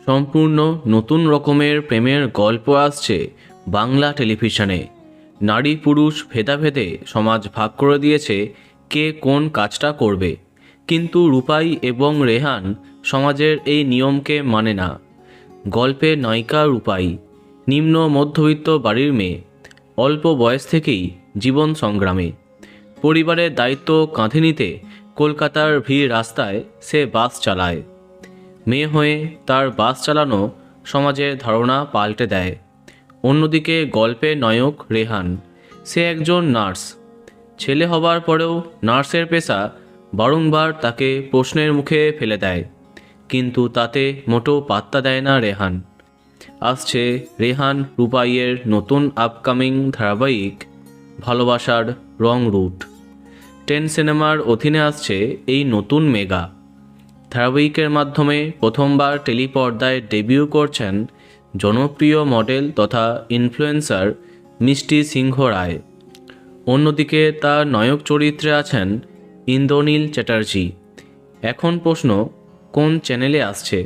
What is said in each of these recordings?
সম্পূর্ণ নতুন রকমের প্রেমের গল্প আসছে বাংলা টেলিভিশনে। নারী পুরুষ ভেদাভেদে সমাজ ভাগ করে দিয়েছে কে কোন কাজটা করবে, কিন্তু রূপাই এবং রেহান সমাজের এই নিয়মকে মানে না। গল্পের নায়িকা রূপাই নিম্ন মধ্যবিত্ত বাড়ির মেয়ে, অল্প বয়স থেকেই জীবন সংগ্রামে। পরিবারের দায়িত্ব কাঁধে নিতে কলকাতার ভিড় রাস্তায় সে বাস চালায়। মেয়ে হয়ে তার বাস চালানো সমাজের ধারণা পাল্টে দেয়। অন্যদিকে গল্পের নায়ক রেহান, সে একজন নার্স। ছেলে হবার পরেও নার্সের পেশা বারংবার তাকে প্রশ্নের মুখে ফেলে দেয়, কিন্তু তাতে মোটেও পাত্তা দেয় না রেহান। আসছে রেহান রূপাইয়ের নতুন আপকামিং ধারাবাহিক ভালোবাসার রং রুট। 10 সিনেমার অধীনে আসছে এই নতুন মেগা ধারাবাহিকের মাধ্যমে প্রথমবার টেলিপর্দায় ডেবিউ করছেন জনপ্রিয় মডেল তথা ইনফ্লুয়েন্সার মিষ্টি সিংহ রায়। অন্যদিকে তার নায়ক চরিত্রে আছেন ইন্দ্রনীল চ্যাটার্জি। এখন প্রশ্ন, কোন চ্যানেলে আসছে?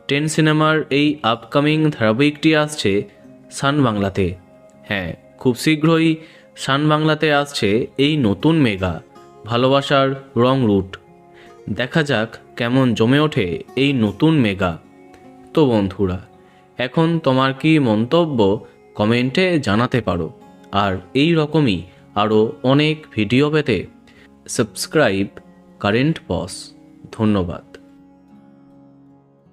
10 সিনেমার এই আপকামিং ধারাবাহিকটি আসছে সান বাংলাতে। হ্যাঁ, খুব শীঘ্রই সান বাংলাতে আসছে এই নতুন মেগা ভালোবাসার রং রুট। দেখা যাক কেমন জমে ওঠে এই নতুন মেগা। তো বন্ধুরা, এখন তোমার কি মন্তব্য কমেন্টে জানাতে পারো। আর এই রকমই আরও অনেক ভিডিও পেতে সাবস্ক্রাইব কারেন্ট বস। ধন্যবাদ।